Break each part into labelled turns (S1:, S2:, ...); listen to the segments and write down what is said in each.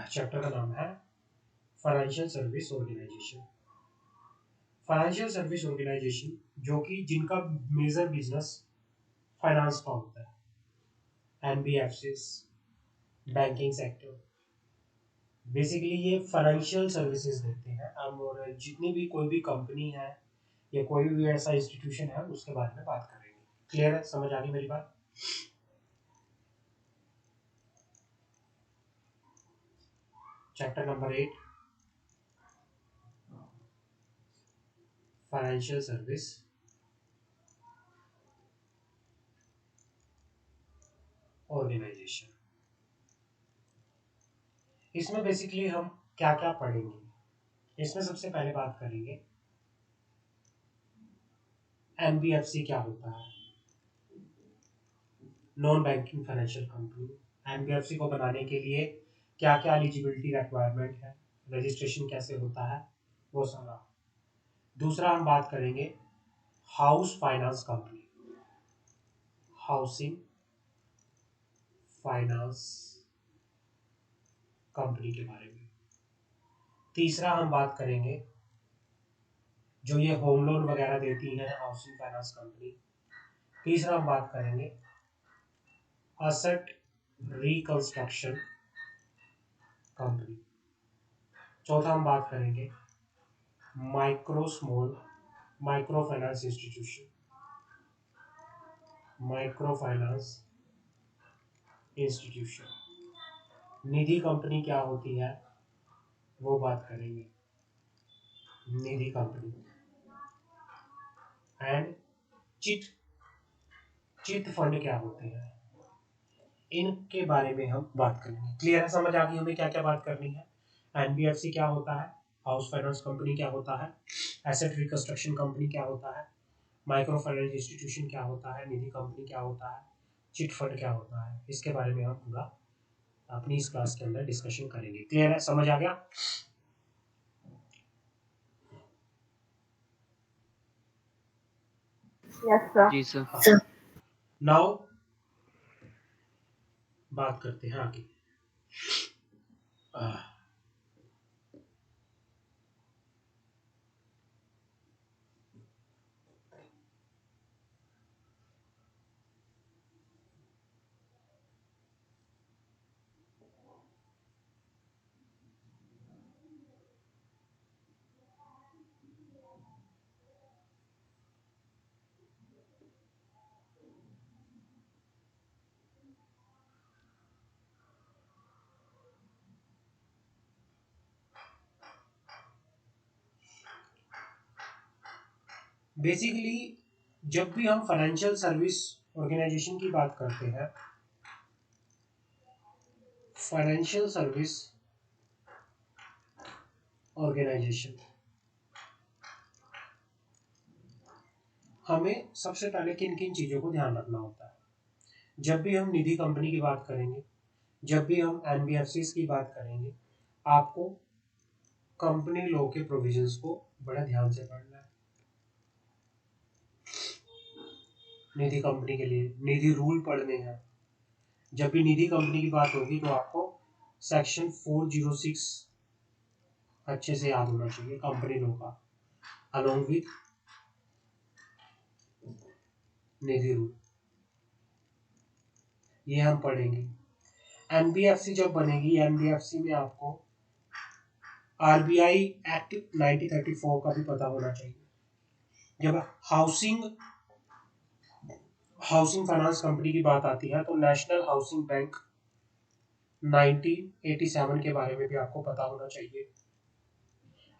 S1: Chapter का नाम है financial service organisation. Financial service organisation जो कि जिनका मेजर बिजनेस फाइनेंस का होता है, एनबीएफसीज, बैंकिंग सेक्टर, बेसिकली ये फाइनेंशियल सर्विसेज देते हैं। हम और जितनी भी कोई भी कंपनी है या कोई भी ऐसा इंस्टीट्यूशन है उसके बारे में बात करेंगे। क्लियर है? समझ आ गई मेरी बात? Chapter number 8 financial service organisation. इसमें बेसिकली हम क्या क्या पढ़ेंगे? इसमें सबसे पहले बात करेंगे एनबीएफसी क्या होता है, non banking financial company. NBFC को बनाने के लिए क्या क्या एलिजिबिलिटी रिक्वायरमेंट है, रजिस्ट्रेशन कैसे होता है, वो सारा। दूसरा हम बात करेंगे house finance company, housing finance company के बारे में। तीसरा हम बात करेंगे जो ये होम लोन वगैरह देती है हाउसिंग फाइनेंस कंपनी। तीसरा हम बात करेंगे असेट रिकंस्ट्रक्शन कंपनी। चौथा हम बात करेंगे micro finance institution, micro finance institution. Nidhi company क्या होती है वो बात करेंगे, Nidhi company. And chit chit fund क्या होते हैं, इनके बारे में हम बात करेंगे। क्लियर है? समझ आ गई हमें क्या क्या बात करनी है। एनबीएफसी क्या होता है, हाउस फाइनेंस कंपनी क्या होता है, एसेट रिकंस्ट्रक्शन कंपनी क्या होता है, माइक्रो फाइनेंस इंस्टीट्यूशन क्या होता है, निधि कंपनी क्या होता है, चिट फंड क्या होता है, इसके बारे में हम पूरा अपनी इस क्लास के अंदर डिस्कशन करेंगे। क्लियर है? समझ आ गया?
S2: Yes sir.
S3: जी सर।
S1: हाँ। नाउ बात करते हैं आगे। बेसिकली जब भी हम फाइनेंशियल सर्विस ऑर्गेनाइजेशन की बात करते हैं, फाइनेंशियल सर्विस ऑर्गेनाइजेशन, हमें सबसे पहले किन किन चीज़ों को ध्यान रखना होता है। जब भी हम निधि कंपनी की बात करेंगे, जब भी हम एनबीएफसी की बात करेंगे, आपको कंपनी लॉ के प्रोविजंस को बड़ा ध्यान से पढ़ना है। निधि कंपनी के लिए निधि रूल पढ़ने हैं। जब भी निधि कंपनी की बात होगी तो आपको सेक्शन 406 अच्छे से याद होना चाहिए कंपनी लॉ का, अलोंग विथ निधि रूल, ये हम पढ़ेंगे। एनबीएफसी जब बनेगी, एनबीएफसी में आपको आरबीआई एक्ट 1934 का भी पता होना चाहिए। जब हाउसिंग फाइनेंस कंपनी की बात आती है तो नेशनल हाउसिंग बैंक 1987 के बारे में भी आपको पता होना चाहिए।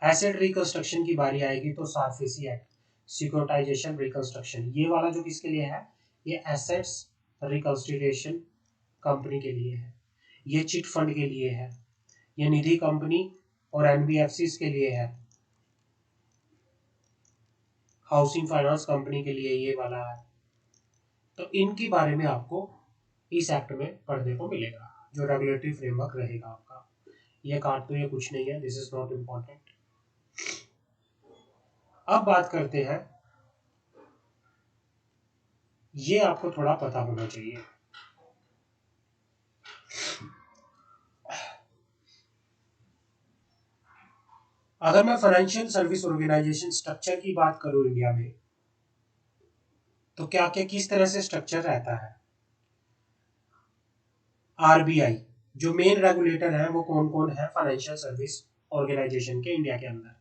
S1: एसेट रिकंस्ट्रक्शन की बारी आएगी तो सारफेसी एक्ट, सिक्योरिटाइजेशन रिकंस्ट्रक्शन, ये वाला जो किसके लिए है, ये एसेट्स रिकंस्ट्रक्शन कंपनी के लिए है, ये चिट फंड के लिए है, ये निधि कंपनी और एनबीएफसी के लिए है, हाउसिंग फाइनेंस कंपनी के लिए ये वाला है। तो इनके बारे में आपको इस एक्ट में पढ़ने को मिलेगा, जो रेगुलेटरी फ्रेमवर्क रहेगा आपका। ये काट तो ये कुछ नहीं है, दिस इज नॉट इम्पोर्टेंट। अब बात करते हैं, ये आपको थोड़ा पता होना चाहिए। अगर मैं फाइनेंशियल सर्विस ऑर्गेनाइजेशन स्ट्रक्चर की बात करूं इंडिया में, तो क्या क्या किस तरह से स्ट्रक्चर रहता है। आरबीआई जो मेन रेगुलेटर है वो कौन कौन है फाइनेंशियल सर्विस ऑर्गेनाइजेशन के इंडिया के अंदर।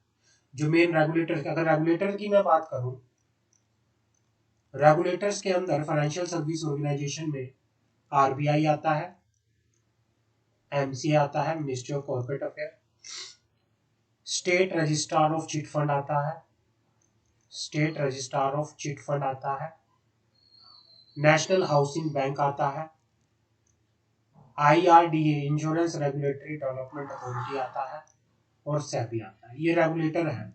S1: जो मेन रेगुलेटर, अगर रेगुलेटर की मैं बात करूं, रेगुलेटर्स के अंदर फाइनेंशियल सर्विस ऑर्गेनाइजेशन में आरबीआई आता है, एमसीए आता है, ministry of corporate affair, state registrar of chit fund आता है, state registrar of chit fund आता है, नेशनल हाउसिंग बैंक आता है, IRDA insurance regulatory development authority आता है, और सेबी आता है। ये रेगुलेटर है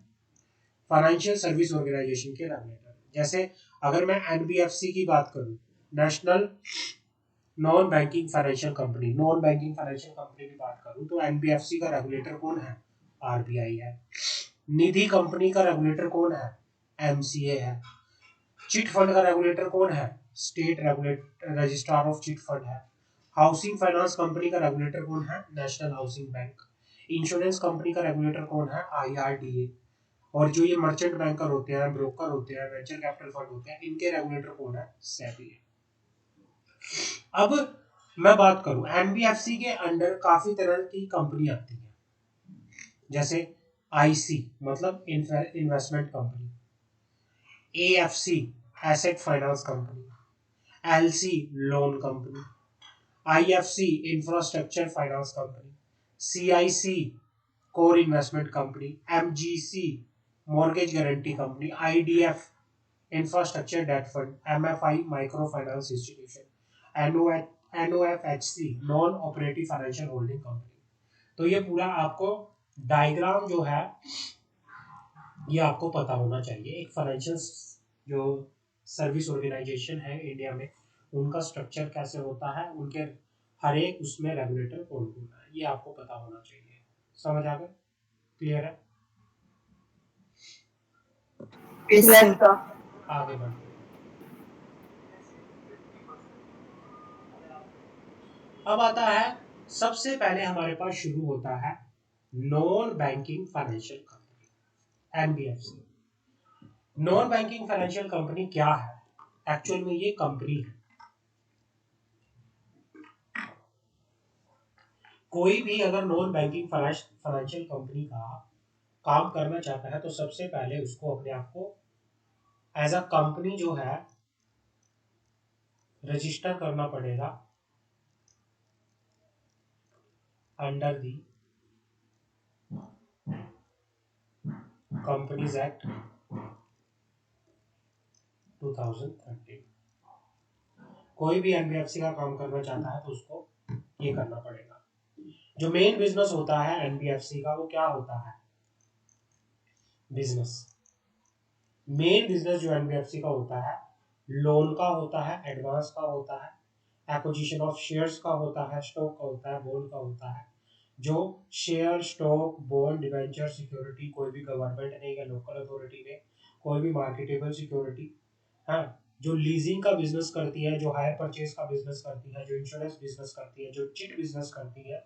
S1: फाइनेंशियल सर्विस ऑर्गेनाइजेशन के रेगुलेटर। जैसे अगर मैं एनबीएफसी की बात करूं, national non banking financial company, non banking financial company की बात करूं तो एनबीएफसी का रेगुलेटर कौन है, आरबीआई है। निधि कंपनी का रेगुलेटर कौन है, एमसीए है। चिट फंड का रेगुलेटर कौन है, state regulator registrar of chit fund है। हाउसिंग फाइनेंस कंपनी का रेगुलेटर कौन है, national housing bank. Insurance company का रेगुलेटर कौन है, आईआरडीए। और जो ये मर्चेंट बैंकर होते हैं, ब्रोकर होते हैं, वेंचर कैपिटल फंड होते हैं, इनके रेगुलेटर कौन है, सेबी है। अब मैं बात करूं, एनबीएफसी के अंडर काफी तरह की कंपनी आती है। जैसे आईसी मतलब investment company, AFC asset finance company, LC loan company, IFC infrastructure finance company, CIC core investment company, MGC mortgage guarantee company, IDF infrastructure debt fund, MFI micro finance institution, NOFHC non operative financial holding company. तो ये पूरा आपको diagram जो है ये आपको पता होना चाहिए। एक फाइनेंशियल जो सर्विस ऑर्गेनाइजेशन है इंडिया में, उनका स्ट्रक्चर कैसे होता है, उनके हर एक उसमें रेगुलेटर कौन कौन है, ये आपको पता होना चाहिए। समझ आ गए, क्लियर है।
S2: Yes, sir.
S1: आगे बढ़ते हैं। अब आता है, सबसे पहले हमारे पास शुरू होता है non banking financial company, NBFC. Non banking financial company क्या है, एक्चुअल में ये कंपनी है। कोई भी अगर नॉन बैंकिंग फाइनेंशियल कंपनी का काम करना चाहता है तो सबसे पहले उसको अपने आप को एज अ कंपनी जो है रजिस्टर करना पड़ेगा अंडर दी कंपनीज एक्ट 2013। कोई भी एनबीएफसी का काम करना चाहता है तो उसको ये करना पड़ेगा। जो मेन बिजनेस होता है एनबीएफसी का वो क्या होता है, बिजनेस। मेन बिजनेस जो एनबीएफसी का होता है, लोन का होता है, एडवांस का होता है, एक्विजिशन ऑफ शेयर्स का होता है, स्टॉक का होता है, बॉन्ड का होता है। जो share, stock, bond, debenture, security कोई भी गवर्नमेंट ने या लोकल अथॉरिटी ने कोई भी मार्केटेबल सिक्योरिटी, हाँ, जो लीजिंग का बिजनेस करती है, जो हायर परचेज का बिजनेस करती है, जो इंश्योरेंस बिजनेस करती है, जो चिट बिजनेस करती है,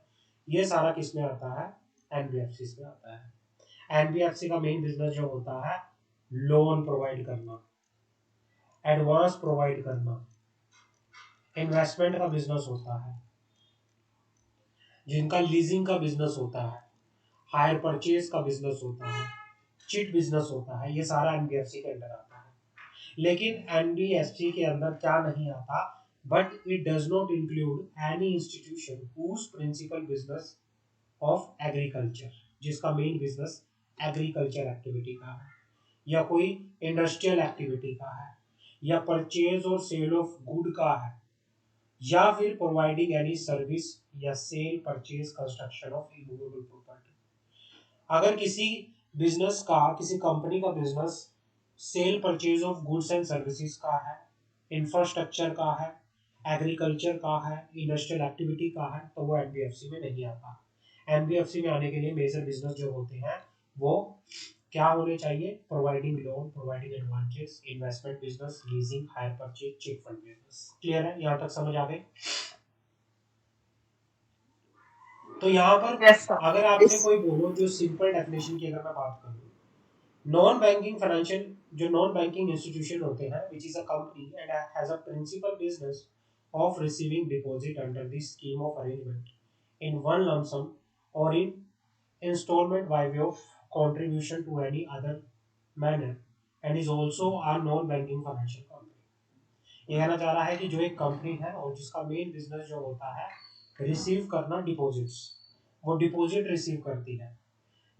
S1: ये सारा किसमें आता है, एनबीएफसी में आता है। एनबीएफसी का मेन बिजनेस जो होता है लोन प्रोवाइड करना, एडवांस प्रोवाइड करना, इन्वेस्टमेंट का बिजनेस होता है, जिनका लीजिंग का बिजनेस होता है, हायर परचेज का बिजनेस होता है, चिट बिजनेस होता है, ये सारा एनबीएफसी के अंदर आता है। लेकिन एनबीएफसी के अंदर क्या नहीं आता, but it does not include any institution whose principal business of agriculture, जिसका मेन बिजनेस एग्रीकल्चर एक्टिविटी का है, या कोई इंडस्ट्रियल एक्टिविटी का है, या परचेज और सेल ऑफ गुड का है, या फिर प्रोवाइडिंग एनी सर्विस या sale, purchase, construction of immovable property. अगर किसी बिजनेस का, किसी कंपनी का business sale purchase of goods and services का है, इंफ्रास्ट्रक्चर का है, एग्रीकल्चर का है, इंडस्ट्रियल एक्टिविटी का है, तो वो एनबीएफसी में नहीं आता। एनबीएफसी में आने के लिए मेजर बिजनेस जो होते हैं वो क्या होने चाहिए, providing loan, providing advantage, investment business, leasing, hire purchase, chit fund business. Clear है, यहाँ तक समझ आ गई। तो यहाँ पर
S2: Yes, sir.
S1: अगर आपसे
S2: Yes.
S1: कोई बोलो, जो सिंपल डेफिनेशन की अगर मैं बात करूँ, नॉन बैंकिंग फाइनेंशियल, जो नॉन बैंकिंग इंस्टीट्यूशन होते हैं, which is a company and has a principal business of receiving deposit under the scheme of arrangement in one lump sum or in installment by way of contribution to any other manner and is also a non banking financial company. ये कहना चाह रहा है कि जो एक company है और जिसका मेन बिजनेस जो होता है रिसीव करना डिपॉजिट्स, वो डिपॉजिट रिसीव करती है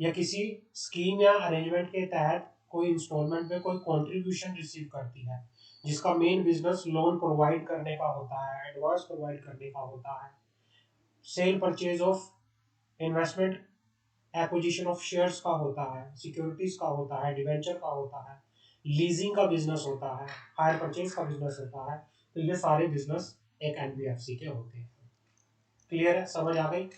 S1: या किसी स्कीम या अरेंजमेंट के तहत कोई इंस्टॉलमेंट में कोई कंट्रीब्यूशन रिसीव करती है, जिसका मेन बिजनेस लोन प्रोवाइड करने का होता है, एडवांस प्रोवाइड करने का होता है, cell purchase of investment, acquisition of shares का होता है, सिक्योरिटीज का होता है, डिवेंचर का होता है, लीजिंग का बिजनेस होता है, हायर परचेज का बिजनेस होता है। तो ये सारे बिजनेस एक एनबीएफसी के होते हैं। क्लियर है, समझ आ गई?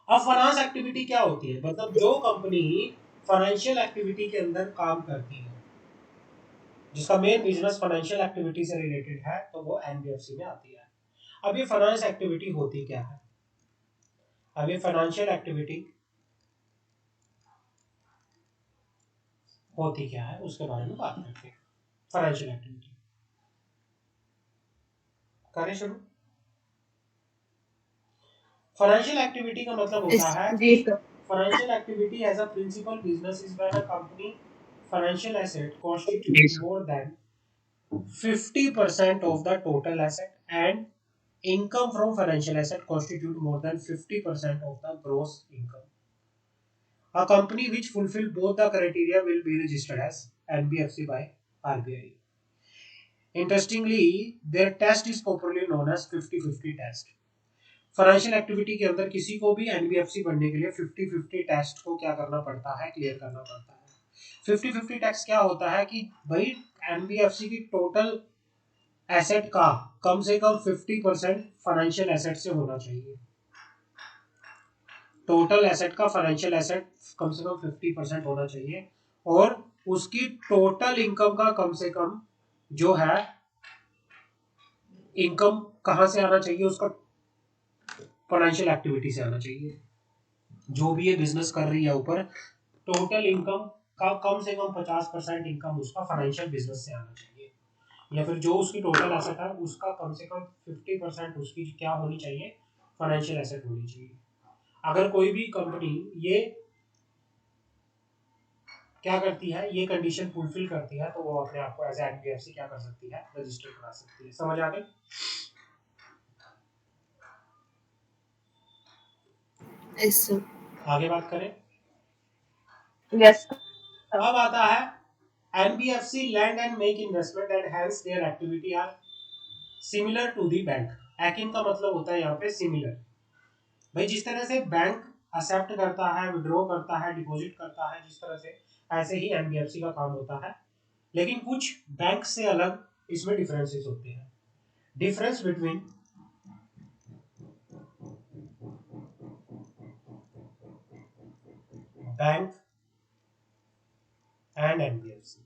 S1: अब फाइनेंस एक्टिविटी क्या होती है, मतलब जो कंपनी फाइनेंशियल एक्टिविटी के अंदर काम करती है, जिसका मेन बिजनेस फाइनेंशियल एक्टिविटी से रिलेटेड है, तो वो एनबीएफसी में आती है। अब ये फाइनेंस एक्टिविटी होती क्या है, अब ये फाइनेंशियल एक्टिविटी होती क्या है उसके बारे में बात करते हैं। फाइनेंशियल एक्टिविटी करें शुरू। फाइनेंशियल एक्टिविटी का मतलब होता
S2: Yes.
S1: है
S2: जी
S1: कि
S2: sir.
S1: Financial activity as a principal business is when a company financial asset
S2: जी
S1: constitute
S2: sir.
S1: More than 50% of the total asset and income from financial asset constitute more than 50% of the gross income. A company which fulfill both the criteria will be registered as NBFC by RBI. Interestingly, their test is popularly known as 50-50 test. Financial activity के अंदर किसी को भी NBFC बनने के लिए 50-50 test को क्या करना पड़ता है, क्लियर करना पड़ता है। 50-50 टेस्ट क्या होता है कि भाई एनबीएफसी की टोटल एसेट का कम से कम 50% फाइनेंशियल एसेट से होना चाहिए। टोटल एसेट का फाइनेंशियल एसेट कम से कम 50% होना चाहिए और उसकी टोटल इनकम का कम से कम जो है इनकम कहां से आना चाहिए, उसका फाइनेंशियल एक्टिविटी से आना चाहिए। जो भी ये बिजनेस कर रही है ऊपर, टोटल इनकम का कम से कम 50% इनकम उसका फाइनेंशियल बिजनेस से आना चाहिए, या फिर जो उसकी टोटल एसेट है उसका कम से कम 50% उसकी क्या होनी चाहिए, फाइनेंशियल एसेट होनी चाहिए। अगर कोई भी कंपनी ये क्या करती है, ये कंडीशन फुलफिल करती है, तो वो अपने आप को एज एनबीएफसी क्या कर सकती है, रजिस्टर करा सकती है। समझ आ गई?
S2: Yes sir.
S1: आगे बात करें।
S2: Yes sir.
S1: अब आता है NBFC lend and make investment and hence their activity are similar to the bank. एकिन का मतलब होता है यहाँ पे सिमिलर। भाई जिस तरह से बैंक एक्सेप्ट करता है, विड्रॉ करता है, डिपॉजिट करता है, जिस तरह से, ऐसे ही एनबीएफसी का काम होता है। लेकिन कुछ बैंक से अलग इसमें डिफरेंसेस होते हैं। Difference between bank and NBFC,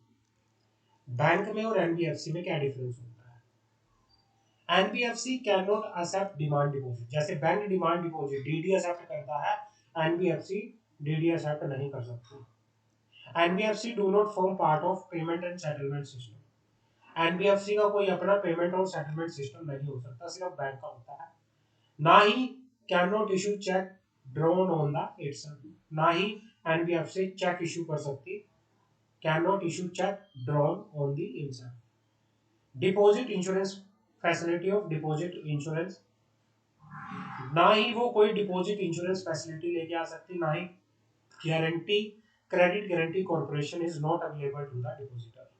S1: bank में और एनबीएफसी में क्या डिफरेंस होता है। NBFC can not accept demand deposit. जैसे bank demand deposit DD accept करता है, एनबीएफसी डीडी एक्सेप्ट नहीं कर सकती। NBFC do not form part of payment and settlement system. NBFC का कोई अपना पेमेंट और सेटलमेंट सिस्टम नहीं हो सकता, सिर्फ बैंक का होता है। ना he can not issue check drawn on the itself, ना ही एनबीएफसी चेक इशू कर सकती, can not issue check drawn on the itself. Deposit insurance facility of deposit insurance, ना ही वो कोई डिपॉजिट इंश्योरेंस फैसिलिटी लेके आ सकती, ना ही guarantee, credit guarantee corporation is not available to the depositor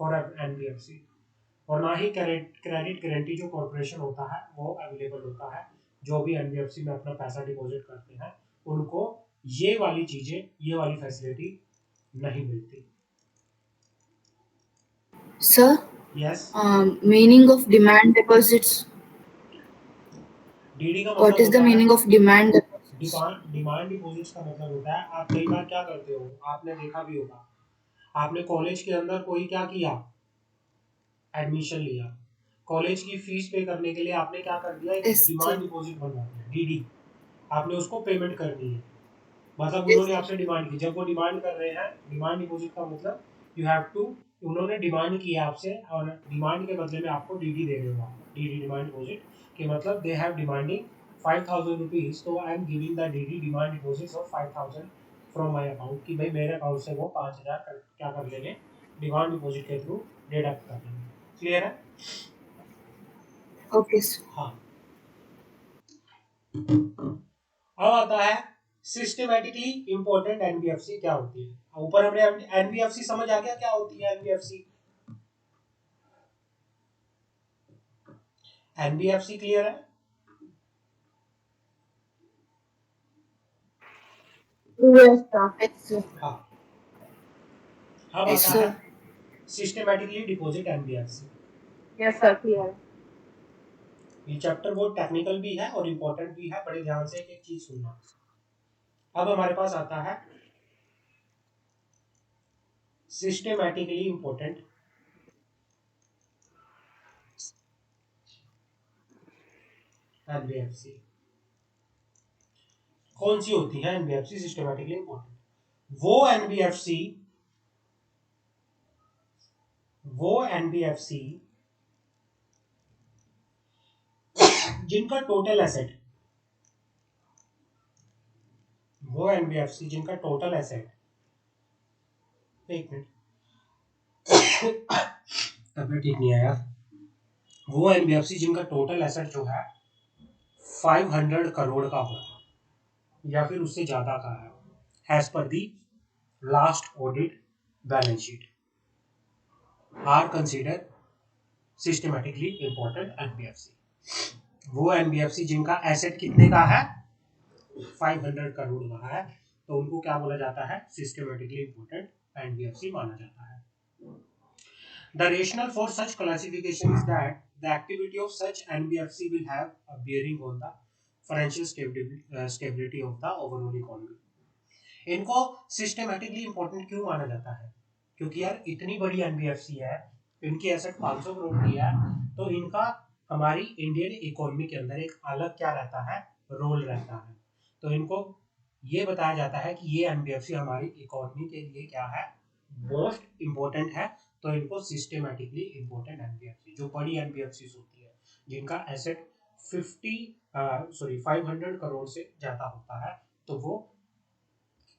S1: for NBFC. और ना ही क्रेडिट गारंटी जो कॉर्पोरेशन होता है वो अवेलेबल होता है। जो भी एनबीएफसी में अपना पैसा डिपॉजिट करते हैं उनको ये वाली चीजें, ये वाली फैसिलिटी नहीं मिलती।
S2: Sir.
S1: Yes.
S2: Meaning of demand deposits.
S1: DD का
S2: What
S1: मतलब
S2: is the
S1: होता है,
S2: meaning of demand deposits?
S1: Demand deposits का मतलब होता है, आप कई बार क्या करते हो, आपने देखा भी होगा, आपने कॉलेज के अंदर कोई क्या किया, एडमिशन लिया, कॉलेज की फीस पे करने के लिए आपने क्या कर दिया, एक
S2: Yes,
S1: डिमांड
S2: sir.
S1: डिपॉजिट बनवा दिया, डीडी, आपने उसको पेमेंट करनी है। मतलब
S2: Yes,
S1: उन्होंने
S2: sir.
S1: आपसे डिमांड की, जब वो डिमांड कर रहे हैं, डिमांड डिपॉजिट का मतलब यू हैव टू, उन्होंने डिमांड की आपसे और डिमांड के बदले में आपको डीडी दे रहे हो आप, डीडी डिमांड डिपॉजिट के मतलब दे हैव डिमांडिंग 5,000 रुपीज, तो I am giving the DD demand deposit of 5,000 from my account, कि भाई मेरे अकाउंट से वो 5,000 क्या कर लेंगे, डिमांड डिपॉजिट के थ्रू डिडक्ट कर लेंगे। क्लियर है?
S2: Okay, sir.
S1: हाँ। अब आता है सिस्टमैटिकली इंपॉर्टेंट एनबीएफसी क्या होती है। ऊपर हमने एनबीएफसी समझ आ गया क्या होती है एनबीएफसी। एनबीएफसी क्लियर है?
S2: Yes, sir. Yes, sir.
S1: हाँ। अब
S2: Yes,
S1: आता है
S2: sir.
S1: Systematically deposit NBFC.
S2: Yes, sir. Clear.
S1: ये चैप्टर बहुत टेक्निकल भी है और इम्पोर्टेंट भी है, बड़े ध्यान से एक चीज सुनना। अब हमारे पास आता है सिस्टमैटिकली इंपॉर्टेंट एनबीएफसी। कौन सी होती है एनबीएफसी सिस्टमैटिकली इंपॉर्टेंट? वो एनबीएफसी जिनका टोटल एसेट, वो एनबीएफसी जिनका टोटल एसेट, एक मिनट तबीयत ठीक नहीं है यार। वो एनबीएफसी जिनका टोटल एसेट जो है 500 करोड़ का हो या फिर उससे ज्यादा का है, as per the last audit balance sheet, are consider systematically important NBFC. वो एनबीएफसी जिनका एसेट कितने का है, 500 करोड़ का है, तो उनको क्या बोला जाता है, सिस्टमैटिकली इंपॉर्टेंट एनबीएफसी माना जाता है। The rationale for such classification is that the activity of such NBFC will have a bearing on the financial stability of the overall economy. इनको सिस्टमैटिकली इंपॉर्टेंट क्यों माना जाता है? क्योंकि यार इतनी बड़ी एनबीएफसी है, इनकी एसेट 500 करोड़ की है, तो इनका हमारी इंडियन इकोनॉमी के अंदर एक अलग क्या रहता है, रोल रहता है। तो इनको ये बताया जाता है कि ये एनबीएफसी हमारी इकोनॉमी के लिए क्या है, मोस्ट इंपॉर्टेंट है। तो इनको सिस्टमैटिकली इंपॉर्टेंट एनबीएफसी, जो बड़ी एनबीएफसी होती है जिनका एसेट 500 करोड़ से ज्यादा होता है, तो वो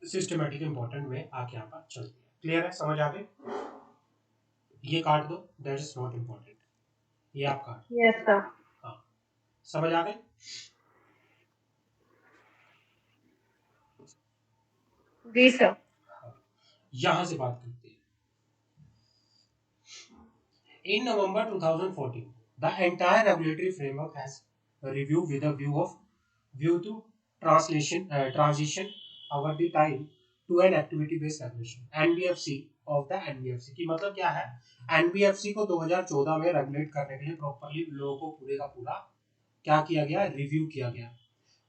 S1: सिस्टमैटिक इंपॉर्टेंट में आके यहाँ पर चलती है। क्लियर है? समझ आ गई? ये काट दो, दैट इज नॉट इंपॉर्टेंट, ये आप काट।
S2: Yes, sir.
S1: हाँ, समझ आ गई?
S2: जी सर।
S1: यहां से बात करते हैं। In November 2014, the entire regulatory framework has reviewed with a view to transition over the time to an activity based regulation NBFC of the NBFC की मतलब क्या है, NBFC को 2014 में रेगुलेट करने के लिए प्रॉपरली लोगों को पूरे का पूरा क्या किया गया, रिव्यू किया गया।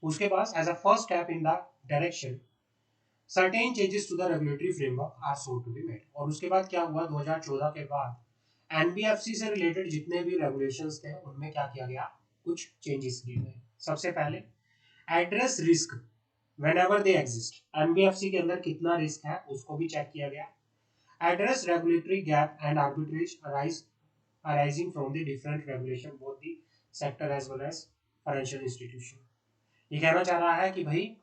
S1: उसके बाद as a first step in the direction certain changes to the regulatory framework are so to be made. और उसके बाद क्या हुआ, 2014 के बाद एनबीएफसी से रिलेटेड जितने भी रेगुलेशंस थे उनमें क्या किया गया, कुछ चेंजेस किए गए। सबसे पहले address risk whenever they exist, NBFC के अंदर कितना रिस्क है उसको भी चेक किया गया। Address regulatory gap and arbitrage arising from the different regulation both the sector as well as financial institution। ये कहना चाह रहा है कि भाई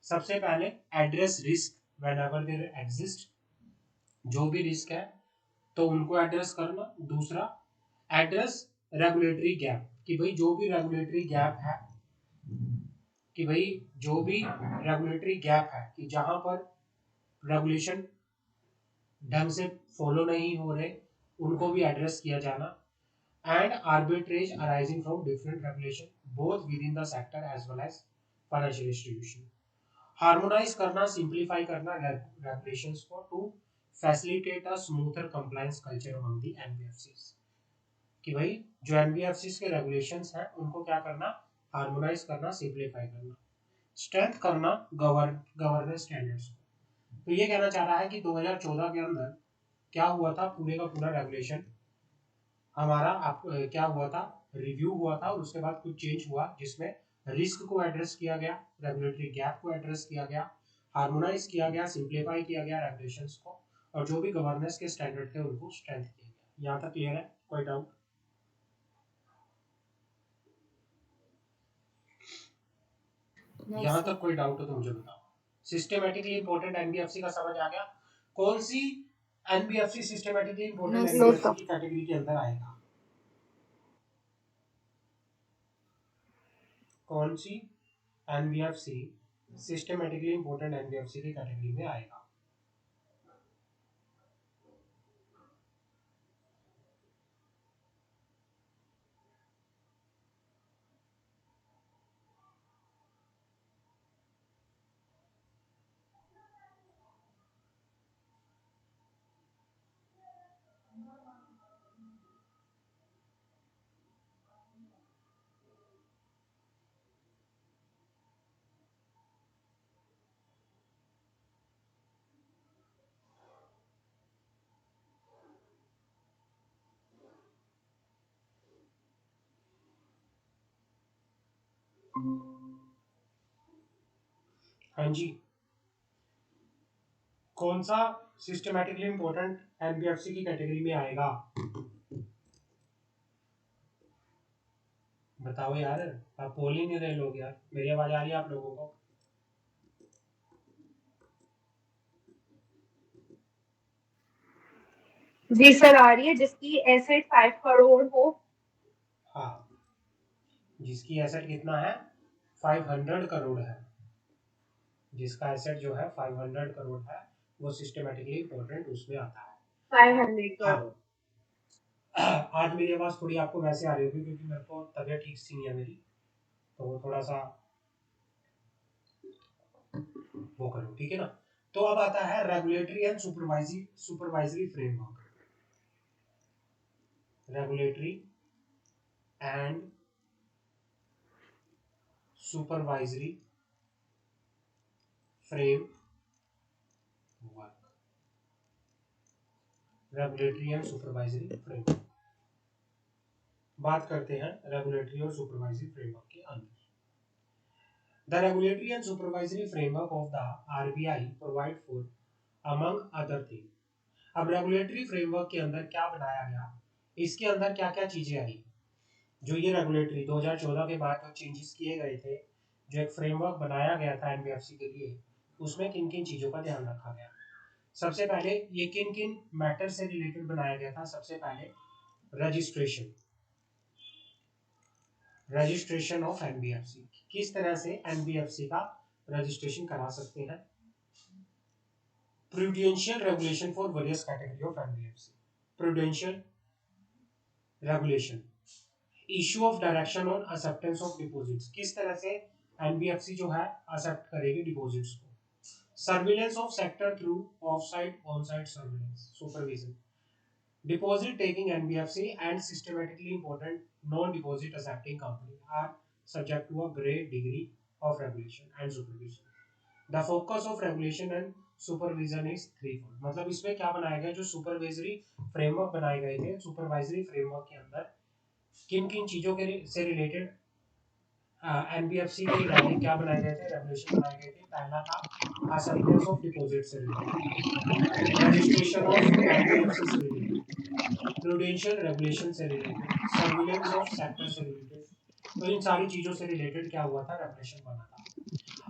S1: सबसे पहले address risk whenever there exist, जो भी रिस्क है तो उनको एड्रेस करना। दूसरा एड्रेस रेगुलेटरी गैप, कि भाई जो भी रेगुलेटरी गैप है, कि भाई जो भी रेगुलेटरी गैप है कि जहां पर रेगुलेशन ढंग से फॉलो नहीं हो रहे, उनको भी एड्रेस किया जाना। And arbitrage arising from different regulation both within the sector as well as financial institution. Harmonise करना, सिंप्लीफाई करना रेगुलेशंस को to facilitate a smoother compliance culture among the NBFCs. कि भाई जो एनबीएफसीज के रेगुलेशंस हैं उनको क्या करना, हार्मोनाइज करना, सिंप्लीफाई करना, स्ट्रेंथ करना गवर्नेंस स्टैंडर्ड्स को। तो ये कहना चाह रहा है कि 2014 के अंदर क्या हुआ था, पूरे का पूरा रेगुलेशन हमारा क्या हुआ था, रिव्यू हुआ था और उसके बाद कुछ चेंज हुआ जिसमें रिस्क को एड्रेस किया गया, रेगुलेटरी गैप को एड्रेस किया गया, हार्मोनाइज किया गया, सिंप्लीफाई किया गया रेगुलेशंस को, और जो भी गवर्नेंस के स्टैंडर्ड थे उनको स्ट्रेंथ किया गया। यहाँ तक क्लियर है? कोई डाउट? यहाँ तक कोई डाउट हो तो मुझे बताओ। सिस्टमेटिकली इंपॉर्टेंट एनबीएफसी का समझ आ गया? कौन सी NBFC systematically important
S2: No,
S1: NBFC
S2: sir.
S1: की कैटेगरी के अंदर आएगा? कौन सी एनबीएफसी सिस्टमेटिकली इंपॉर्टेंट एनबीएफसी की कैटेगरी में आएगा? हाँ जी, कौन सा सिस्टमेटिकली इंपॉर्टेंट एनबीएफसी की कैटेगरी में आएगा? बताओ यार, आप बोल ही नहीं रहे लोग यार। मेरी आवाज आ रही है आप लोगों को?
S2: जी सर, आ रही है जिसकी एसेट 5 करोड़ हो।
S1: हाँ, जिसकी एसेट कितना है? 500 करोड़ है। जिसका एसेट जो है 500 करोड़ है वो सिस्टमेटिकली इंपॉर्टेंट उसमें आता है।
S2: 500
S1: हाँ,
S2: करोड़।
S1: आज मेरी आवाज थोड़ी आपको वैसे आ रही होगी क्योंकि मेरे को तबीयत ठीक सी नहीं है मेरी, तो थोड़ा सा वो करो, ठीक है ना? तो अब आता है regulatory and supervisory framework. Regulatory and supervisory framework. Regulatory and supervisory framework. बात करते हैं रेगुलेटरी और सुपरवाइजरी फ्रेमवर्क के अंदर। The regulatory and supervisory framework of the RBI provide for among other things। अब रेगुलेटरी फ्रेमवर्क के अंदर क्या बनाया गया, इसके अंदर क्या क्या चीजें आई, जो ये रेगुलेटरी 2014 के बाद जो चेंजेस किए गए थे, जो एक फ्रेमवर्क बनाया गया था एनबीएफसी के लिए, उसमें किन किन चीजों का ध्यान रखा गया? सबसे पहले ये किन किन मैटर से रिलेटेड बनाया गया था? सबसे पहले रजिस्ट्रेशन, रजिस्ट्रेशन ऑफ एनबीएफसी। किस तरह से एनबीएफसी का रजिस्ट्रेशन करा सकते हैं? Prudential regulation for various category of NBFC. Prudential regulation, issue of direction on acceptance of deposits. किस तरह से एनबीएफसी जो है एक्सेप्ट करेगी डिपॉजिट्स को? Surveillance of sector through of site on site surveillance supervision. Deposit taking NBFC and systematically important non-deposit accepting company are subject to a great degree of regulation and supervision. The focus of regulation and supervision is threefold। मतलब इसमें क्या बनाया गया, जो supervisory framework बनाए गए थे, supervisory framework के अंदर किन किन चीजों के से रिलेटेड एनबीएफसी के रिगार्डिंग क्या बनाए गए थे, रेगुलेशन बनाए गए थे? पहला था एक्सेप्टेंस ऑफ डिपॉजिट से रिलेटेड, रजिस्ट्रेशन ऑफ एनबीएफसी से रिलेटेड, प्रूडेंशियल रेगुलेशन से रिलेटेड, सर्विलेंस ऑफ सेक्टर से रिलेटेड। तो इन सारी चीजों से रिलेटेड क्या हुआ था, रेगुलेशन बना था।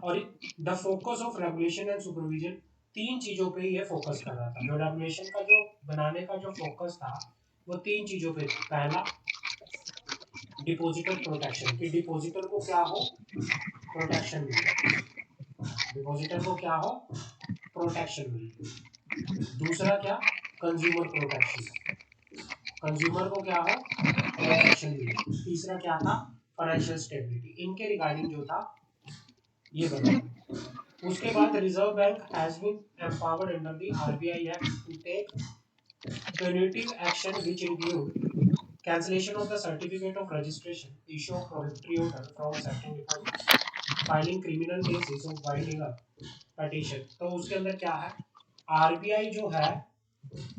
S1: और the focus of regulation and supervision, तीन चीजों पे ये फोकस कर रहा था। जो रेगुलेशन का जो बनाने का जो फोकस था वो तीन चीजों पे था। पहला डिपॉजिटर प्रोटेक्शन, कि डिपॉजिटर को क्या हो, प्रोटेक्शन मिले, डिपॉजिटर को क्या हो, प्रोटेक्शन मिले। दूसरा क्या, कंज्यूमर प्रोटेक्शन, कंज्यूमर को क्या हो, प्रोटेक्शन मिले। तीसरा क्या था, फाइनेंशियल स्टेबिलिटी। इनके रिगार्डिंग जो था ये बना। उसके बाद Reserve Bank has been empowered under the RBI Act to take punitive action which include cancellation of the certificate of registration, issue of prohibitory order from accepting deposits, filing criminal cases of winding up petition। तो उसके अंदर क्या है, RBI जो है,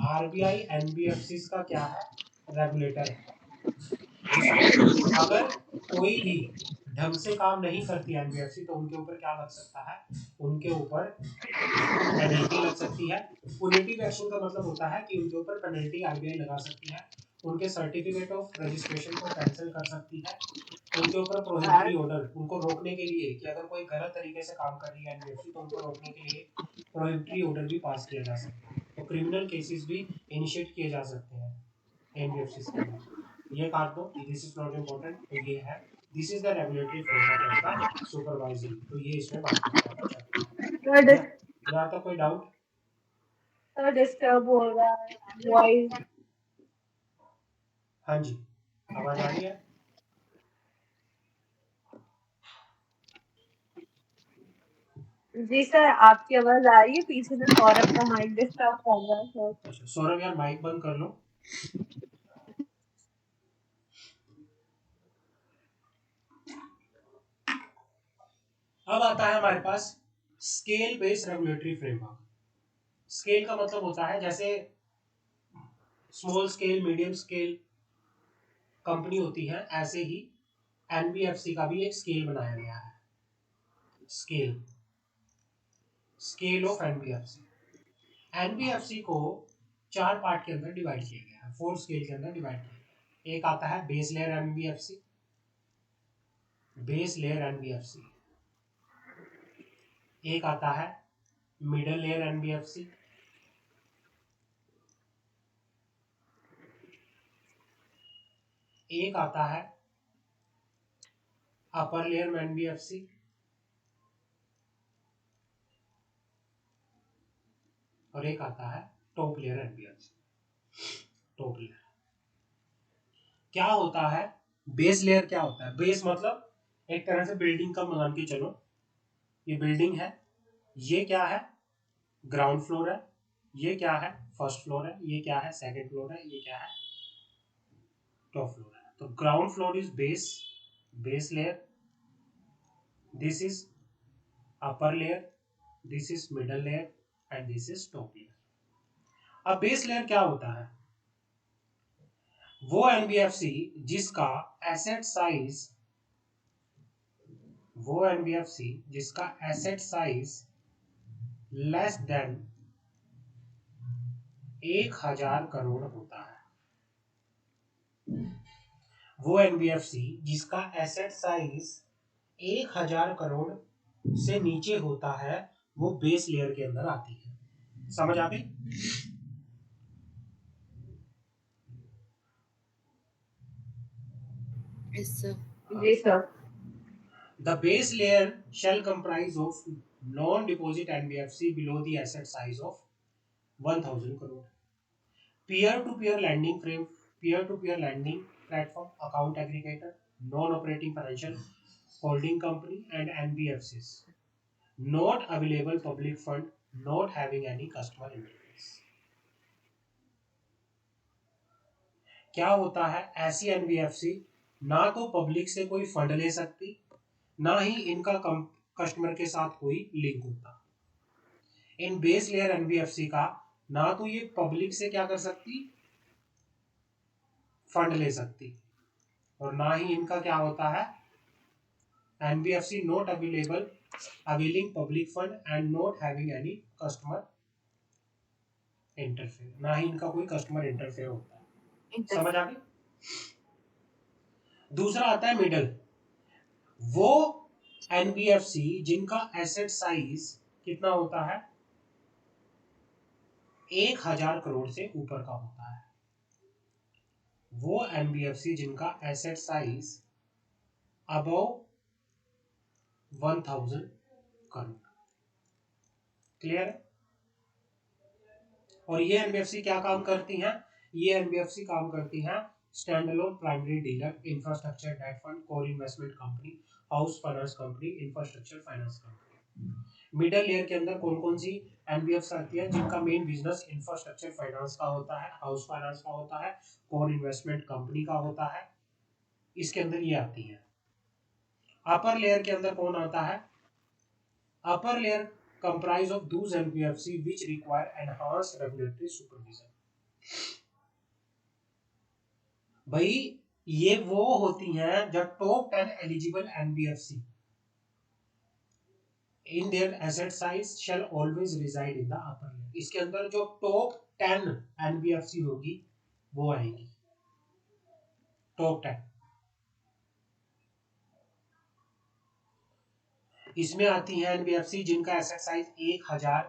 S1: RBI NBFC का क्या है, रेगुलेटर है, जिसमें अगर कोई भी ढंग से काम नहीं करती एनबीएफसी तो उनके ऊपर क्या लग सकता है, उनके ऊपर पेनल्टी लग सकती है। पुनिटिव एक्शन का मतलब होता है कि उनके ऊपर पेनल्टी आरबीआई लगा सकती है, उनके सर्टिफिकेट ऑफ रजिस्ट्रेशन को कैंसिल कर सकती है, उनके ऊपर प्रोहिबिटरी ऑर्डर, उनको रोकने के लिए कि अगर कोई गलत तरीके से काम कर रही है एनबीएफसी तो उनको रोकने के लिए प्रोहिबिटरी ऑर्डर भी पास किया जा सकता है। तो क्रिमिनल केसेस भी इनिशिएट किए जा सकते हैं एनबीएफसी के अंदर। ये काट दो, दिस इज नॉट इम्पोर्टेंट। तो ये है, this is the regulatory framework of the supervisory. तो ये इसमें बात करता है चैप्टर। ठीक है, यहाँ तक कोई डाउट?
S2: तो डिस्टर्ब हो रहा है वॉइस।
S1: हाँ जी, आवाज आ रही है?
S2: जी सर, आपकी आवाज आ रही है, पीछे से सौरभ का माइक डिस्टर्ब कर रहा है सर।
S1: अच्छा सौरभ यार माइक बंद कर लो। अब आता है हमारे पास scale based regulatory framework. Scale का मतलब होता है जैसे small scale, medium scale company होती है, ऐसे ही एनबीएफसी का भी एक स्केल बनाया गया है। Scale, scale of NBFC. NBFC को 4 पार्ट के अंदर डिवाइड किया गया है, 4 स्केल के अंदर डिवाइड किया गया है। एक आता है base layer NBFC, base layer NBFC. एक आता है मिडल लेयर एनबीएफसी, एक आता है अपर लेयर एनबीएफसी, और एक आता है top layer NBFC. Top layer क्या होता है? बेस लेयर क्या होता है? बेस मतलब एक तरह से बिल्डिंग का मान के चलो, ये बिल्डिंग है, ये क्या है? ग्राउंड फ्लोर है, ये क्या है? फर्स्ट फ्लोर है, ये क्या है? सेकंड फ्लोर है, ये क्या है? टॉप फ्लोर है। तो ground floor is base, base layer, this is upper layer, this is middle layer and this is top layer. अब बेस लेयर क्या होता है? वो एनबीएफसी जिसका एसेट साइज, वो एनबीएफसी जिसका asset size less than 1000 crore होता है, वो एनबीएफसी जिसका एसेट साइज 1000 करोड़ से नीचे होता है, वो बेस लेयर के अंदर आती है। समझ आ गई?
S2: जी sir.
S1: The base layer shall comprise of non-deposit NBFC below the asset size of 1000 crore. Peer-to-peer lending frame, peer-to-peer lending platform, account aggregator, non-operating financial holding company, and NBFCs. Not available public fund, not having any customer interface. क्या होता है? ऐसी NBFC ना तो public से कोई fund ले सकती, ना ही इनका कस्टमर के साथ कोई लिंक होता। इन बेस लेयर एनबीएफसी का ना तो ये पब्लिक से क्या कर सकती, फंड ले सकती, और ना ही इनका क्या होता है, NBFC not available, availing public fund and not having any customer interfere, ना ही इनका कोई कस्टमर इंटरफेयर होता है। समझ आ गई? दूसरा आता है मिडल, वो एनबीएफसी जिनका एसेट साइज कितना होता है? 1000 करोड़ से ऊपर का होता है, वो एनबीएफसी जिनका asset size above 1000 crore. Clear है? और ये एनबीएफसी क्या काम करती हैं? ये एनबीएफसी काम करती हैं stand alone primary dealer, infrastructure debt fund, core investment company, house finance company, infrastructure finance company. Middle layer के अंदर कौन कौन सी एनबीएफसी आती है? जिनका मेन बिजनेस इंफ्रास्ट्रक्चर फाइनेंस का होता है, हाउस फाइनेंस का होता है, कोर इन्वेस्टमेंट कंपनी का होता है, इसके अंदर ये आती है। अपर लेयर के अंदर कौन आता है? Upper layer comprise of those NBFC which require enhanced regulatory supervision. भाई ये वो होती हैं जब top 10 eligible NBFC in their asset size shall always reside in the upper layer. इसके अंदर जो टॉप 10 एनबीएफसी होगी वो आएगी, टॉप 10। इसमें आती है एनबीएफसी जिनका एसेट साइज 1000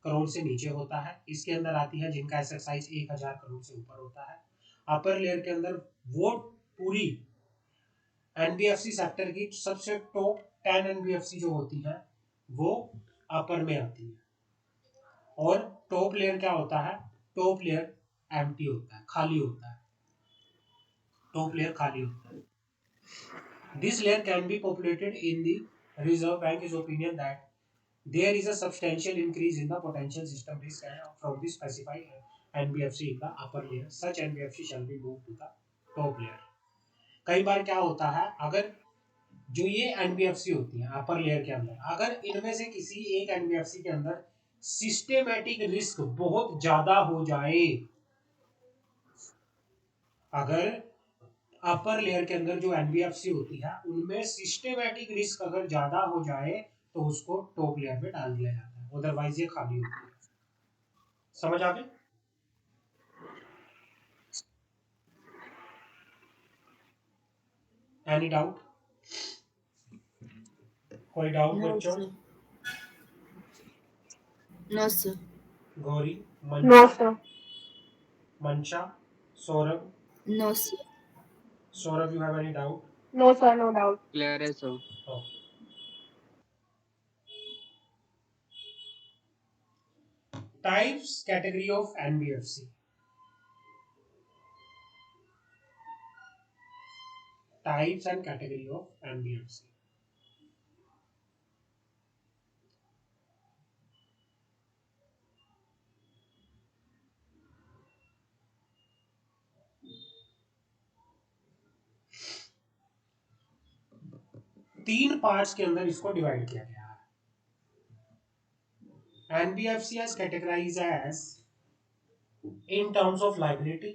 S1: करोड़ से नीचे होता है। इसके अंदर आती है जिनका एसेट साइज 1000 करोड़ से ऊपर होता है। अपर लेयर के अंदर वो पूरी एनबीएफसी सेक्टर की सबसे टॉप 10 एनबीएफसी जो होती है वो अपर में आती है। और टॉप लेयर क्या होता है? टॉप लेयर एम्प्टी होता है, खाली होता है। टॉप लेयर खाली होता है। This layer can be populated in the reserve bank is opinion that there is a substantial increase in the potential system risk from the specified NBFC in the upper layer. Such NBFC shall be moved to the top layer. कई बार क्या होता है, अगर जो ये NBFC होती है upper layer के अंदर, अगर इनमें से किसी एक एनबीएफसी के अंदर सिस्टेमैटिक रिस्क बहुत ज्यादा हो जाए, अगर अपर लेयर के अंदर जो एनबीएफसी होती है उनमें सिस्टेमैटिक रिस्क अगर ज्यादा हो जाए तो उसको टॉप लेयर में डाल दिया जाता है, अदरवाइज ये खाली होती है। समझ आ गई? Any doubt? कोई डाउट
S3: No,
S1: बच्चों?
S3: sir. No, sir.
S1: Gauri,
S2: No,
S1: मंशा,
S2: sir.
S1: मंशा, Saurabh,
S3: No, sir.
S1: Saurabh you have any doubt?
S2: No, sir, no doubt.
S4: Clear है sir.
S1: Types category of NBFC. Types and category of NBFC. तीन पार्ट्स के अंदर इसको divide किया गया है। NBFC is categorized as in terms of liability,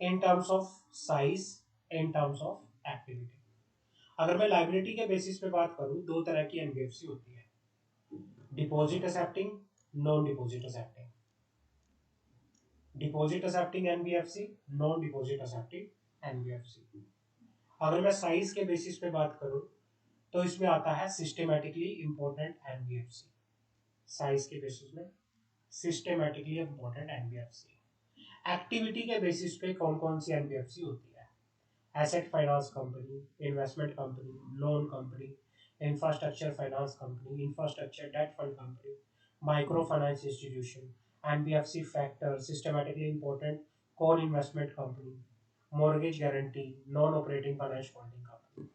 S1: in terms of size, in terms of activity। अगर मैं लाइबिलिटी के बेसिस पे बात करूं, दो तरह की एनबीएफसी होती है, deposit accepting, non deposit accepting. Deposit accepting NBFC, non deposit accepting NBFC. अगर मैं साइज के बेसिस पे बात करूं तो इसमें आता है सिस्टेमेटिकली इंपॉर्टेंट एनबीएफसी। साइज के बेसिस में सिस्टेमेटिकली इंपॉर्टेंट एनबीएफसी। एक्टिविटी के बेसिस पे कौन कौन सी एनबीएफसी होती है? Asset finance company, investment company, loan company, infrastructure finance company, infrastructure debt fund company, micro finance institution, NBFC factor, systematically important core investment company, mortgage guarantee, non operating finance holding company.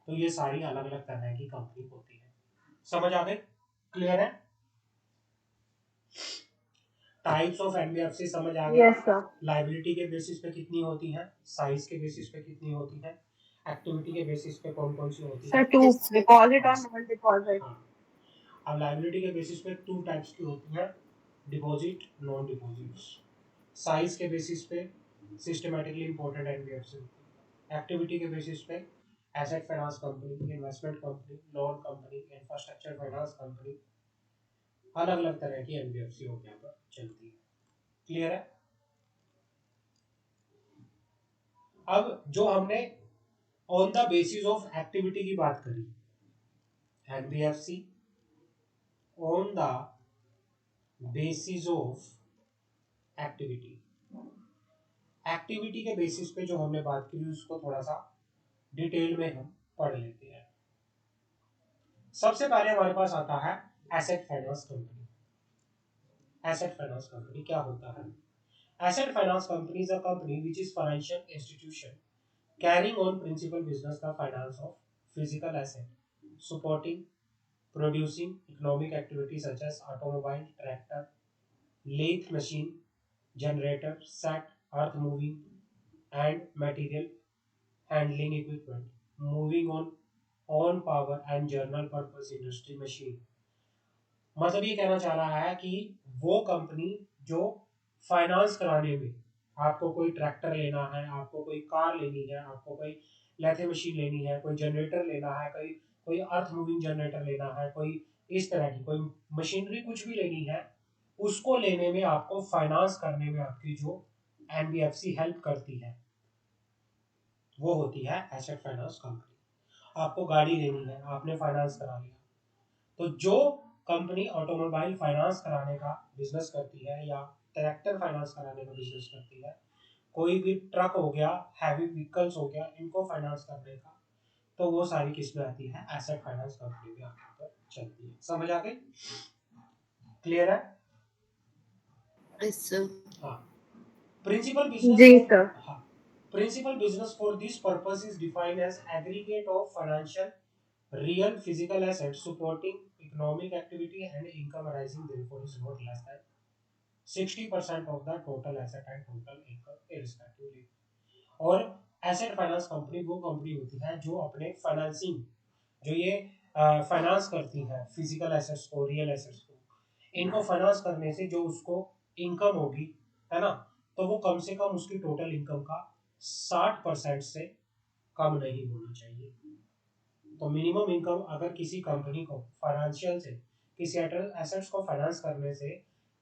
S1: तो ये सारी अलग अलग तरह की company होती है। समझ आ गई? क्लियर है? टाइप्स ऑफ एनबीएफसी समझ आ गए?
S2: Yes, sir.
S1: लायबिलिटी के बेसिस पे कितनी होती है, साइज के बेसिस पे कितनी होती है, एक्टिविटी के बेसिस पे कौन कौन सी होती
S2: Sir,
S1: है?
S2: two,
S3: Yes, sir.
S2: deposit or non-deposit.
S1: हाँ, अब लायबिलिटी के बेसिस पे टू टाइप्स की होती है, डिपॉजिट, नॉन डिपॉजिट। साइज के बेसिस पे सिस्टमैटिकली इंपॉर्टेंट एनबीएफसी होती है। एक्टिविटी के बेसिस पे asset finance company, investment company, loan company, infrastructure finance company, अलग अलग तरह की एनबीएफसी हो यहाँ पर चलती है। क्लियर है? अब जो हमने on the basis of activity की बात करी, NBFC on the basis of activity, activity के बेसिस पे जो हमने बात की उसको थोड़ा सा डिटेल में हम पढ़ लेते हैं। सबसे पहले हमारे पास आता है asset finance company. Asset finance company क्या होता है? Asset finance company is a company which is financial institution carrying on principal business the finance of physical asset supporting producing economic activities such as automobile, tractor, lathe machine, generator set, earth moving and material handling equipment moving on power and general purpose industry machine। मतलब ये कहना चाह रहा है कि वो company जो finance कराने में, आपको कोई ट्रैक्टर लेना है, आपको कोई कार लेनी है, आपको कोई लेथे मशीन लेनी है, कोई जनरेटर लेना है, कोई कोई अर्थ मूविंग जनरेटर लेना है, कोई इस तरह की कोई मशीनरी कुछ भी लेनी है, उसको लेने में आपको फाइनेंस करने में आपकी जो एनबीएफसी हेल्प करती है वो होती है एसेट फाइनेंस कंपनी। आपको गाड़ी लेनी है, आपने फाइनेंस करा लिया, तो जो कंपनी ऑटोमोबाइल फाइनेंस कराने का बिजनेस करती है या ट्रैक्टर फाइनेंस कराने का बिजनेस करती है, कोई भी ट्रक हो गया, हैवी व्हीकल्स हो गया, इनको फाइनेंस करने का, तो वो सारी किस्में आती है एसेट फाइनेंस कंपनी में आपके ऊपर चलती है। समझ आ गई? क्लियर है?
S3: Yes, sir.
S1: हाँ। प्रिंसिपल बिजनेस
S2: जी
S1: फॉर
S2: सर।
S1: हाँ principal business for this purpose is defined as aggregate of financial real physical assets supporting economic activity and income arising therefore is not less than 60% of the total asset and total income irrespectively। और asset finance company वो company होती है जो अपने financing, जो ये finance करती है फिजिकल एसेट्स को, रियल एसेट्स को, इनको फाइनेंस करने से जो उसको इनकम होगी, है ना, तो वो कम से कम उसकी टोटल इनकम का 60% से कम नहीं होना चाहिए। तो मिनिमम इनकम अगर किसी कंपनी को फाइनेंशियल से किसी एसेट्स को फाइनेंस करने से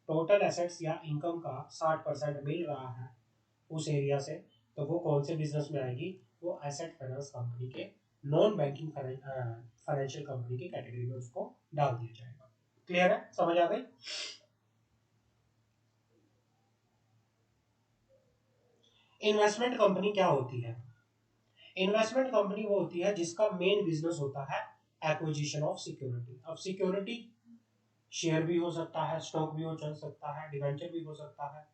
S1: टोटल एसेट्स या इनकम का 60% मिल रहा है उस एरिया से, तो वो कौन से बिजनेस में आएगी? वो एसेट फाइनेंस कंपनी के नॉन बैंकिंग फाइनेंशियल कंपनी की कैटेगरी में उसको डाल दिया जाएगा। क्लियर है? समझ आ गई? इन्वेस्टमेंट कंपनी क्या होती है? इन्वेस्टमेंट कंपनी वो होती है जिसका मेन बिजनेस होता है एक्विजिशन ऑफ सिक्योरिटी। अब सिक्योरिटी शेयर भी हो सकता है, स्टॉक भी हो चल सकता है, डिवेंचर भी हो सकता है,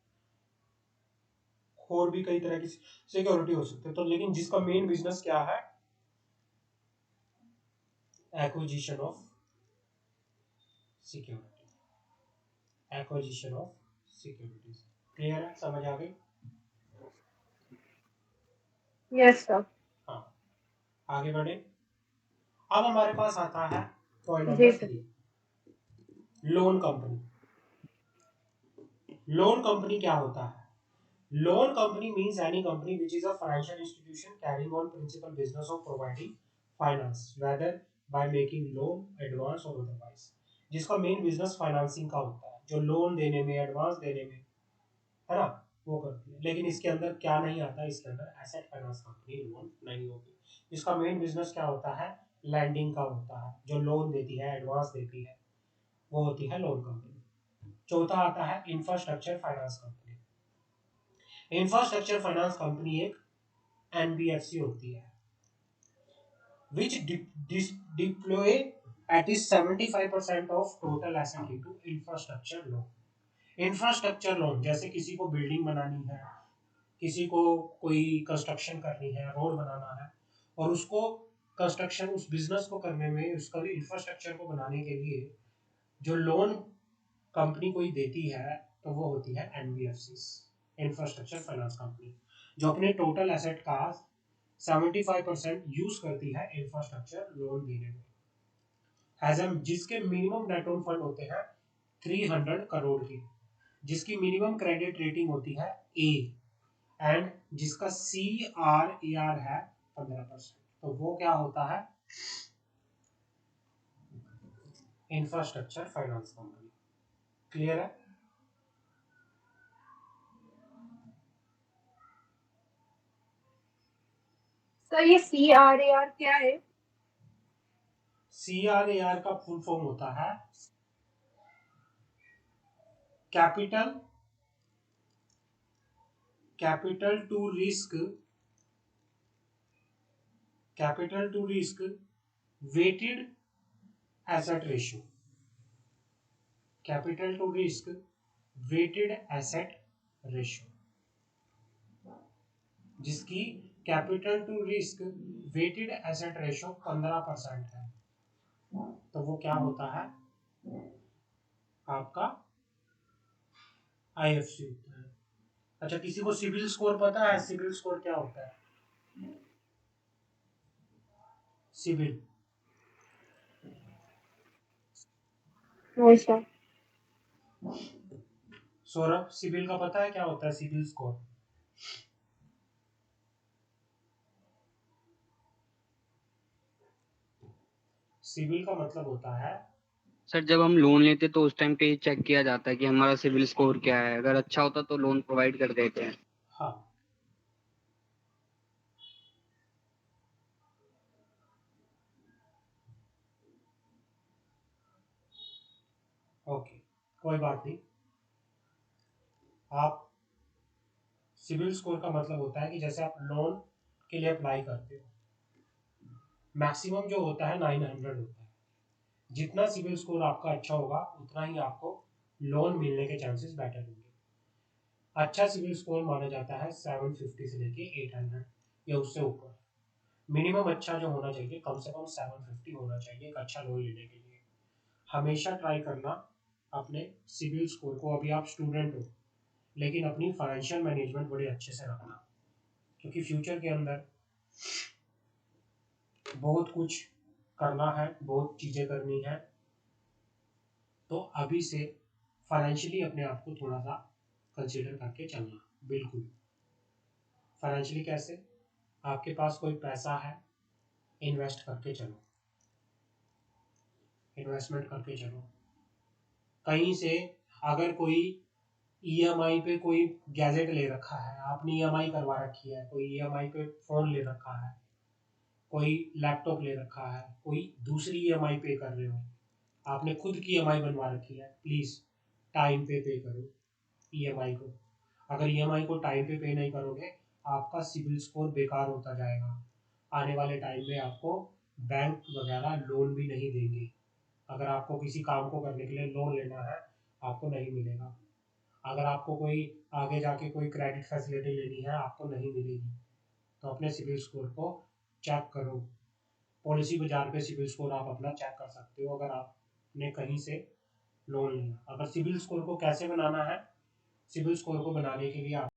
S1: और भी कई तरह की सिक्योरिटी हो सकती है। तो लेकिन जिसका मेन बिजनेस क्या है? Acquisition of security, acquisition of securities. Clear है? समझ आ गई?
S2: Yes sir.
S1: हाँ, आगे बढ़े। अब हमारे पास आता है point
S2: G
S1: number
S2: sir.
S1: 3, loan company. Loan company क्या होता है? Loan company means any company which is a financial institution carrying on principal business of providing finance, whether by making loan, advance or otherwise। जिसका main business financing का होता है, जो loan देने में, एडवांस देने में, है ना, वो करती है। लेकिन इसके अंदर क्या नहीं आता? इसके अंदर एसेट फाइनेंस कंपनी लोन नहीं होगी। जिसका मेन बिजनेस क्या होता है? लैंडिंग का होता है, जो लोन देती है, एडवांस देती है, वो होती है लोन कंपनी। चौथा आता है infrastructure finance company. Infrastructure finance company एक एनबीएफसी होती है which deploy at least 75% of total asset into infrastructure loan। Infrastructure loan जैसे किसी को बिल्डिंग बनानी है, किसी को कोई कंस्ट्रक्शन करनी है, रोड बनाना है, और उसको कंस्ट्रक्शन उस बिजनेस को करने में, उसका इंफ्रास्ट्रक्चर को बनाने के लिए जो लोन कंपनी कोई देती है, तो वो होती है एनबीएफसी, इंफ्रास्ट्रक्चर फाइनेंस कंपनी, जो अपने टोटल एसेट का 75% यूज करती है इंफ्रास्ट्रक्चर लोन देने में। जिसके मिनिमम नेट ओन फंड होते हैं 300 करोड़ की, जिसकी मिनिमम क्रेडिट रेटिंग होती है ए, एंड जिसका सी आर ए आर है 15%, तो वो क्या होता है? Infrastructure finance company. क्लियर है?
S2: सर ये CRAR क्या है?
S1: सी आर ए आर का फुल फॉर्म होता है capital capital to risk capital to risk weighted asset ratio. Capital to risk weighted asset ratio, जिसकी capital to risk weighted asset ratio 15% है, तो वो क्या होता है? आपका आईएफसी होता है। अच्छा, किसी को सिविल स्कोर पता है? सिविल स्कोर क्या होता है? सिविल,
S2: नहीं सर।
S1: सौरभ, सिविल का पता है क्या होता है? सिविल स्कोर सिविल का मतलब होता है,
S4: सर जब हम लोन लेते तो उस टाइम पे ही चेक किया जाता है कि हमारा सिविल स्कोर क्या है, अगर अच्छा होता तो लोन प्रोवाइड कर देते हैं।
S1: हाँ, ओके, कोई बात नहीं। आप सिविल स्कोर का मतलब होता है कि जैसे आप लोन के लिए अप्लाई करते हो, मैक्सिमम जो होता है 900 होता है। जितना सिविल स्कोर आपका अच्छा होगा उतना ही आपको लोन मिलने के चांसेस बेटर होंगे। अच्छा सिविल स्कोर माना जाता है 750 से लेके 800 या उससे ऊपर। मिनिमम अच्छा जो होना चाहिए, कम से कम 750 होना चाहिए एक अच्छा लोन लेने के लिए। हमेशा ट्राई करना अपने सिविल स्कोर को, अभी आप स्टूडेंट हो लेकिन अपनी फाइनेंशियल मैनेजमेंट बड़े अच्छे से रखना, क्योंकि फ्यूचर के अंदर बहुत कुछ करना है, बहुत चीज़ें करनी है। तो अभी से फाइनेंशियली अपने आप को थोड़ा सा कंसीडर करके चलना। बिल्कुल फाइनेंशियली कैसे, आपके पास कोई पैसा है, इन्वेस्ट करके चलो, इन्वेस्टमेंट करके चलो। कहीं से अगर कोई ईएमआई पे कोई गैजेट ले रखा है, आपने ईएमआई करवा रखी है, कोई ईएमआई पे फ़ोन ले रखा है, कोई लैपटॉप ले रखा है, कोई दूसरी ईएमआई पे कर रहे हो, आपने खुद की ईएमआई बनवा रखी है, प्लीज़ टाइम पे करो ईएमआई को। अगर ईएमआई को टाइम पे नहीं करोगे, आपका सिविल स्कोर बेकार होता जाएगा। आने वाले टाइम में आपको बैंक वगैरह लोन भी नहीं देंगे। अगर आपको किसी काम को करने के लिए लोन लेना है, आपको नहीं मिलेगा। अगर आपको कोई आगे जाके कोई क्रेडिट फैसिलिटी लेनी है, आपको नहीं मिलेगी। तो अपने सिविल स्कोर को चेक करो। पॉलिसी बाजार पे सिविल स्कोर आप अपना चेक कर सकते हो, अगर आपने कहीं से लोन लिया। अगर सिविल स्कोर को कैसे बनाना है, सिविल स्कोर को बनाने के लिए आप